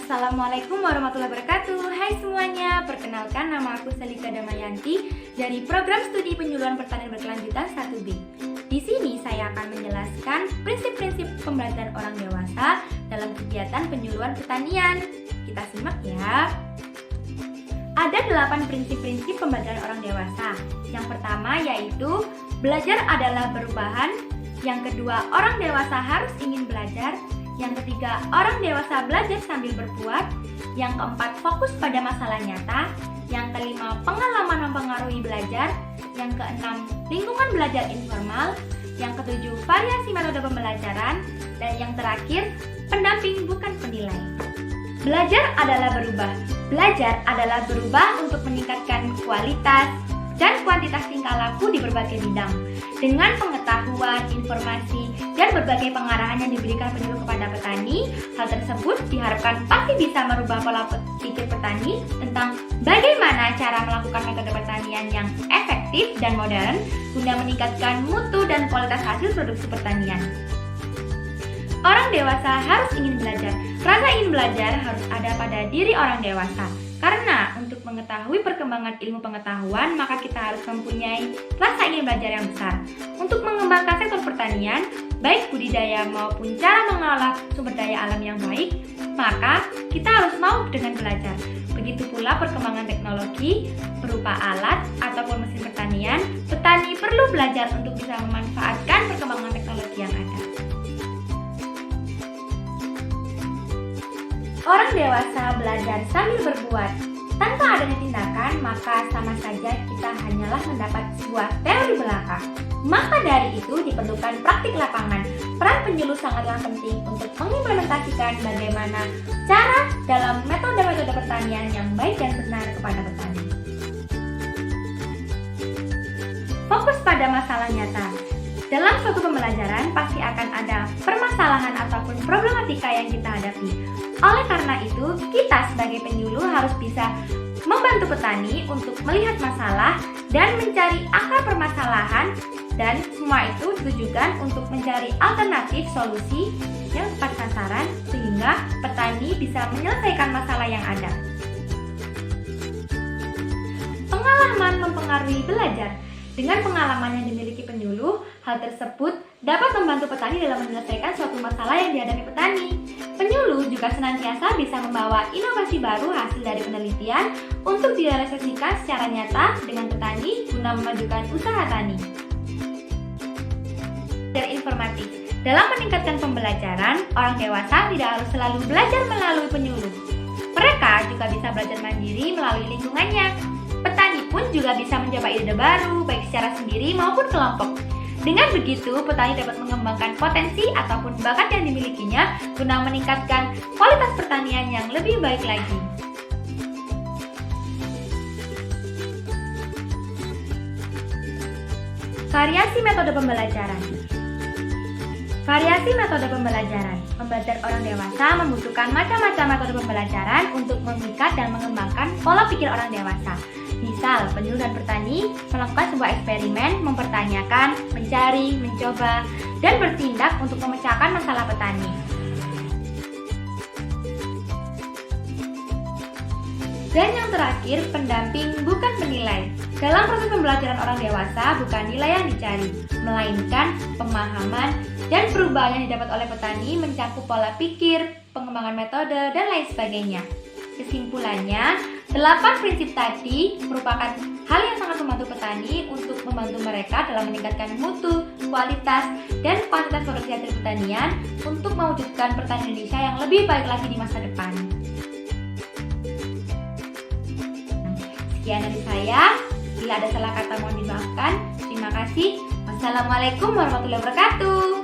Assalamualaikum warahmatullahi wabarakatuh. Hai semuanya, perkenalkan nama aku Selika Damayanti dari Program Studi Penyuluhan Pertanian Berkelanjutan 1B. Di sini saya akan menjelaskan prinsip-prinsip pembelajaran orang dewasa dalam kegiatan penyuluhan pertanian. Kita simak ya. Ada 8 prinsip-prinsip pembelajaran orang dewasa. Yang pertama yaitu belajar adalah perubahan. Yang kedua, orang dewasa harus ingin belajar. Yang ketiga, orang dewasa belajar sambil berbuat. Yang keempat, fokus pada masalah nyata. Yang kelima, pengalaman mempengaruhi belajar. Yang keenam, lingkungan belajar informal. Yang ketujuh, variasi metode pembelajaran. Dan yang terakhir, pendamping bukan penilai. Belajar adalah berubah. Belajar adalah berubah untuk meningkatkan kualitas dan kuantitas tingkah laku di berbagai bidang. Dengan pengetahuan, informasi, dan berbagai pengarahan yang diberikan penyuluh kepada petani, hal tersebut diharapkan pasti bisa merubah pola pikir petani tentang bagaimana cara melakukan metode pertanian yang efektif dan modern guna meningkatkan mutu dan kualitas hasil produksi pertanian. Orang dewasa harus ingin belajar. Rasa ingin belajar harus ada pada diri orang dewasa. Karena untuk mengetahui perkembangan ilmu pengetahuan, maka kita harus mempunyai rasa ingin belajar yang besar. Untuk mengembangkan sektor pertanian, baik budidaya maupun cara mengolah sumber daya alam yang baik, maka kita harus mau dengan belajar. Begitu pula perkembangan teknologi berupa alat ataupun mesin pertanian, petani perlu belajar untuk bisa memanfaatkan perkembangan teknologi yang ada. Orang dewasa belajar sambil berbuat. Tanpa adanya tindakan, maka sama saja kita hanyalah mendapat sebuah teori belaka. Maka dari itu diperlukan praktik lapangan. Peran penyuluh sangatlah penting untuk mengimplementasikan bagaimana cara dalam metode-metode pertanian yang baik dan benar kepada petani. Fokus pada masalah nyata. Dalam suatu pembelajaran pasti akan ada permasalahan ataupun problematika yang kita hadapi. Oleh karena itu, kita sebagai penyuluh harus bisa membantu petani untuk melihat masalah dan mencari akar permasalahan, dan semua itu ditujukan untuk mencari alternatif solusi yang tepat sasaran sehingga petani bisa menyelesaikan masalah yang ada. Pengalaman mempengaruhi belajar. Dengan pengalaman yang dimiliki penyuluh, hal tersebut dapat membantu petani dalam menyelesaikan suatu masalah yang dihadapi petani. Penyuluh juga senantiasa bisa membawa inovasi baru hasil dari penelitian untuk direalisasikan secara nyata dengan petani guna memajukan usaha tani. Dari informatif, dalam meningkatkan pembelajaran, orang dewasa tidak harus selalu belajar melalui penyuluh. Mereka juga bisa belajar mandiri melalui lingkungannya. Petani pun juga bisa mencoba ide baru, baik secara sendiri maupun kelompok. Dengan begitu, petani dapat mengembangkan potensi ataupun bakat yang dimilikinya guna meningkatkan kualitas pertanian yang lebih baik lagi. Variasi metode pembelajaran. Variasi metode pembelajaran. Pembelajar orang dewasa membutuhkan macam-macam metode pembelajaran untuk memikat dan mengembangkan pola pikir orang dewasa. Misal, penyuluh dan petani melakukan sebuah eksperimen, mempertanyakan, mencari, mencoba, dan bertindak untuk memecahkan masalah petani. Dan yang terakhir, pendamping bukan penilai. Dalam proses pembelajaran orang dewasa, bukan nilai yang dicari, melainkan pemahaman dan perubahan yang didapat oleh petani mencakup pola pikir, pengembangan metode, dan lain sebagainya. Kesimpulannya, 8 prinsip tadi merupakan hal yang sangat membantu petani untuk membantu mereka dalam meningkatkan mutu, kualitas, dan kuantitas produksi hasil pertanian untuk mewujudkan pertanian Indonesia yang lebih baik lagi di masa depan. Sekian dari saya. Bila ada salah kata mohon dimaafkan. Terima kasih. Wassalamualaikum warahmatullahi wabarakatuh.